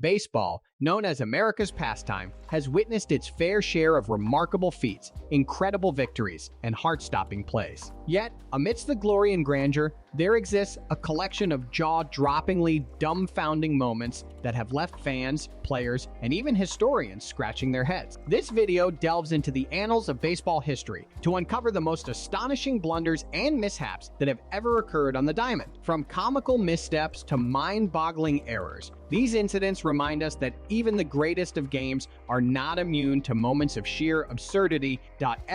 Baseball, known as America's pastime, has witnessed its fair share of remarkable feats, incredible victories, and heart-stopping plays. Yet, amidst the glory and grandeur, there exists a collection of jaw-droppingly dumbfounding moments that have left fans, players, and even historians scratching their heads. This video delves into the annals of baseball history to uncover the most astonishing blunders and mishaps that have ever occurred on the diamond. From comical missteps to mind-boggling errors, these incidents remind us that even the greatest of games are not immune to moments of sheer absurdity.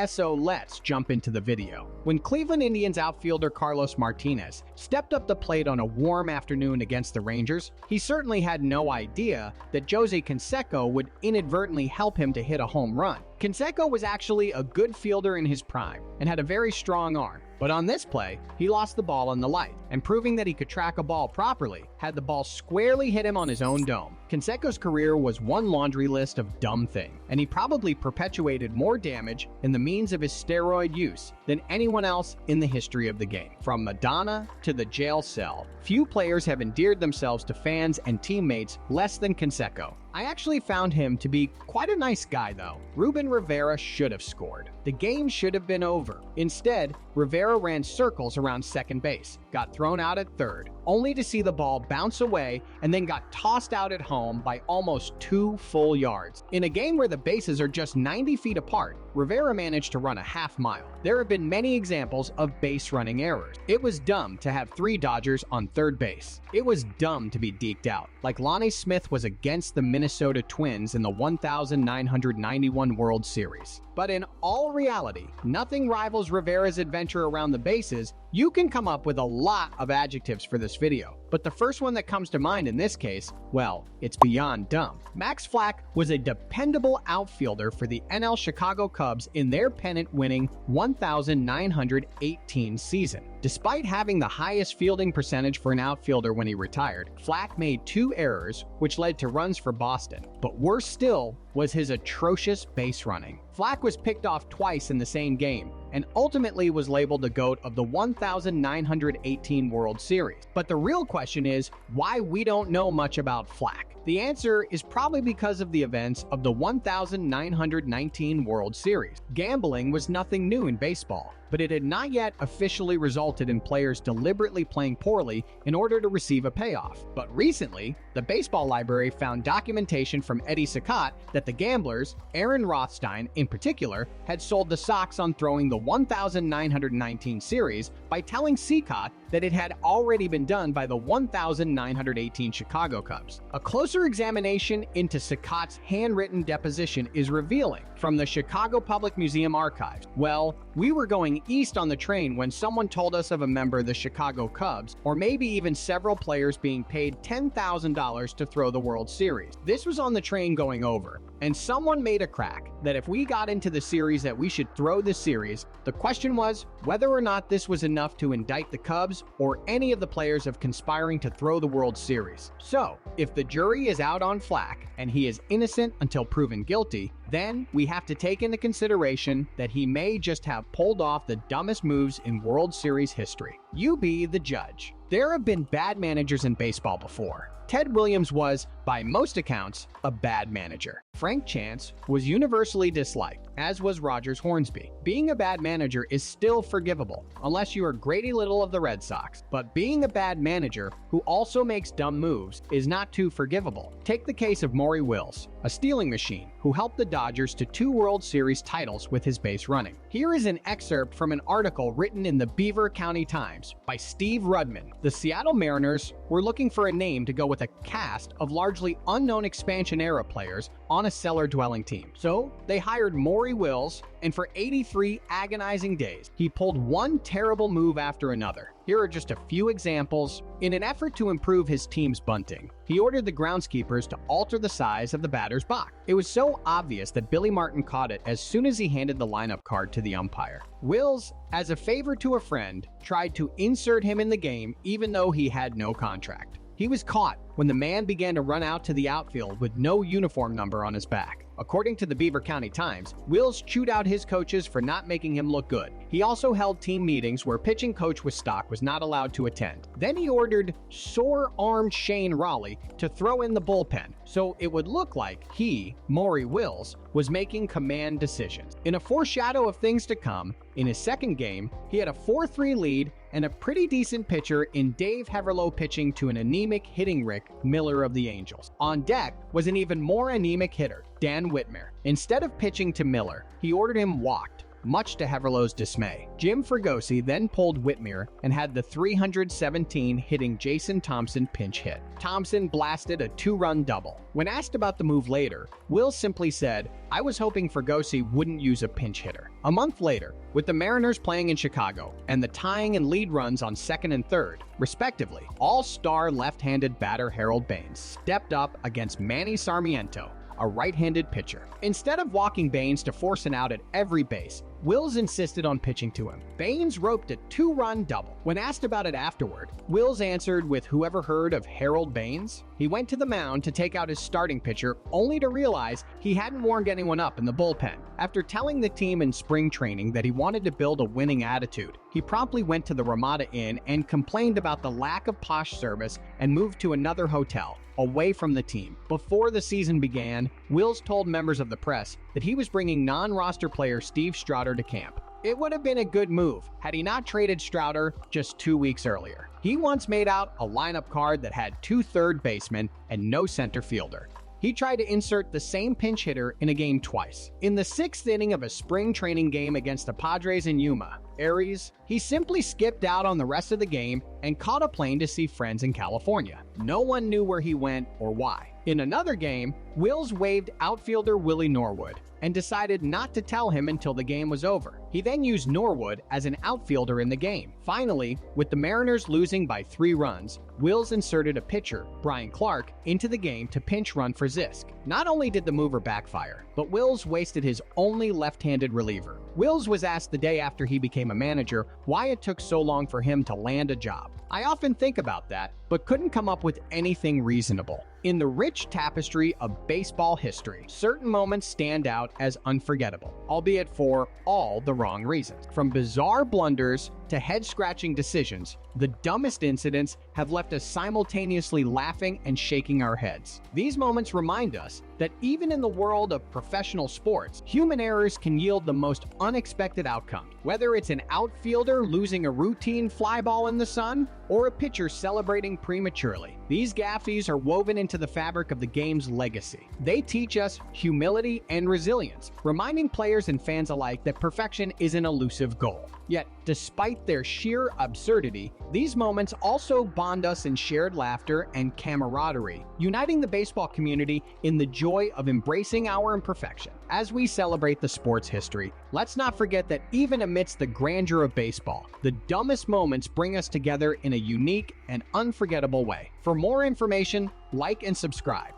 So let's jump into the video. When Cleveland Indians outfielder Carlos Martinez stepped up the plate on a warm afternoon against the Rangers, he certainly had no idea that Jose Canseco would inadvertently help him to hit a home run. Canseco was actually a good fielder in his prime and had a very strong arm. But on this play, he lost the ball on the light, and proving that he could track a ball properly, had the ball squarely hit him on his own dome. Canseco's career was one laundry list of dumb things, and he probably perpetuated more damage in the means of his steroid use than anyone else in the history of the game. From Madonna to the jail cell, few players have endeared themselves to fans and teammates less than Canseco. I actually found him to be quite a nice guy though. Ruben Rivera should have scored. The game should have been over. Instead, Rivera ran circles around second base, got thrown out at third, only to see the ball bounce away and then got tossed out at home by almost 2 full yards. In a game where the bases are just 90 feet apart, Rivera managed to run a half mile. There have been many examples of base running errors. It was dumb to have 3 Dodgers on third base. It was dumb to be deked out, like Lonnie Smith was against the Minnesota Twins in the 1991 World Series. But in all reality, nothing rivals Rivera's adventure around the bases. You can come up with a lot of adjectives for this video, but the first one that comes to mind in this case, well, it's beyond dumb. Max Flack was a dependable outfielder for the NL Chicago Cubs in their pennant-winning 1918 season. Despite having the highest fielding percentage for an outfielder when he retired, Flack made 2 errors which led to runs for Boston. But worse still was his atrocious base running. Flack was picked off twice in the same game and ultimately was labeled the GOAT of the 1918 World Series. But the real question is why we don't know much about Flack. The answer is probably because of the events of the 1919 World Series. Gambling was nothing new in baseball, but it had not yet officially resulted in players deliberately playing poorly in order to receive a payoff. But recently, the baseball library found documentation from Eddie Saccott that the gamblers, Aaron Rothstein in particular, had sold the Sox on throwing the 1919 series by telling Saccott that it had already been done by the 1918 Chicago Cubs. A closer examination into Saccott's handwritten deposition is revealing. From the Chicago Public Museum archives, well, we were going east on the train when someone told us of a member of the Chicago Cubs, or maybe even several players being paid $10,000 to throw the World Series. This was on the train going over, and someone made a crack that if we got into the series that we should throw the series. The question was whether or not this was enough to indict the Cubs or any of the players of conspiring to throw the World Series. So, if the jury is out on Flack and he is innocent until proven guilty, then we have to take into consideration that he may just have pulled off the dumbest moves in World Series history. You be the judge. There have been bad managers in baseball before. Ted Williams was, by most accounts, a bad manager. Frank Chance was universally disliked, as was Rogers Hornsby. Being a bad manager is still forgivable, unless you are Grady Little of the Red Sox. But being a bad manager who also makes dumb moves is not too forgivable. Take the case of Maury Wills, a stealing machine who helped the Dodgers to 2 World Series titles with his base running. Here is an excerpt from an article written in the Beaver County Times by Steve Rudman. The Seattle Mariners were looking for a name to go with a cast of largely unknown expansion-era players on a cellar-dwelling team. So they hired Maury Wills, and for 83 agonizing days, he pulled one terrible move after another. Here are just a few examples. In an effort to improve his team's bunting, he ordered the groundskeepers to alter the size of the batter's box. It was so obvious that Billy Martin caught it as soon as he handed the lineup card to the umpire. Wills, as a favor to a friend, tried to insert him in the game even though he had no contract. He was caught when the man began to run out to the outfield with no uniform number on his back. According to the Beaver County Times, Wills chewed out his coaches for not making him look good. He also held team meetings where pitching coach Stock was not allowed to attend. Then he ordered sore-armed Shane Raleigh to throw in the bullpen, so it would look like he, Maury Wills, was making command decisions. In a foreshadow of things to come, in his second game, he had a 4-3 lead and a pretty decent pitcher in Dave Haverlow pitching to an anemic hitting Rick Miller of the Angels. On deck was an even more anemic hitter, Dan Whitmer. Instead of pitching to Miller, he ordered him walked, much to Haverlow's dismay. Jim Fregosi then pulled Whitmer and had the 317 hitting Jason Thompson pinch hit. Thompson blasted a 2-run double. When asked about the move later, Wills simply said, "I was hoping Fregosi wouldn't use a pinch hitter." A month later, with the Mariners playing in Chicago and the tying and lead runs on second and third, respectively, all-star left-handed batter Harold Baines stepped up against Manny Sarmiento, a right-handed pitcher. Instead of walking Baines to force an out at every base, Wills insisted on pitching to him. Baines roped a 2-run double. When asked about it afterward, Wills answered with "Whoever heard of Harold Baines?" He went to the mound to take out his starting pitcher, only to realize he hadn't warmed anyone up in the bullpen. After telling the team in spring training that he wanted to build a winning attitude, he promptly went to the Ramada Inn and complained about the lack of posh service and moved to another hotel, away from the team. Before the season began, Wills told members of the press that he was bringing non-roster player Steve Strouder to camp. It would have been a good move had he not traded Strouder just 2 weeks earlier. He once made out a lineup card that had 2 third basemen and no center fielder. He tried to insert the same pinch hitter in a game twice. In the 6th inning of a spring training game against the Padres in Yuma, Aries, he simply skipped out on the rest of the game and caught a plane to see friends in California. No one knew where he went or why. In another game, Wills waived outfielder Willie Norwood and decided not to tell him until the game was over. He then used Norwood as an outfielder in the game. Finally, with the Mariners losing by 3 runs, Wills inserted a pitcher, Brian Clark, into the game to pinch run for Zisk. Not only did the mover backfire, but Wills wasted his only left-handed reliever. Wills was asked the day after he became a manager why it took so long for him to land a job. "I often think about that, but couldn't come up with anything reasonable. In the rich tapestry of baseball history, certain moments stand out as unforgettable, albeit for all the wrong reasons. From bizarre blunders to head-scratching decisions, the dumbest incidents have left us simultaneously laughing and shaking our heads. These moments remind us that even in the world of professional sports, human errors can yield the most unexpected outcomes. Whether it's an outfielder losing a routine fly ball in the sun, or a pitcher celebrating prematurely, these gaffes are woven into the fabric of the game's legacy. They teach us humility and resilience, reminding players and fans alike that perfection is an elusive goal. Yet, despite their sheer absurdity, these moments also bond us in shared laughter and camaraderie, uniting the baseball community in the joy of embracing our imperfection. As we celebrate the sport's history, let's not forget that even amidst the grandeur of baseball, the dumbest moments bring us together in a unique and unforgettable way. For more information, like and subscribe.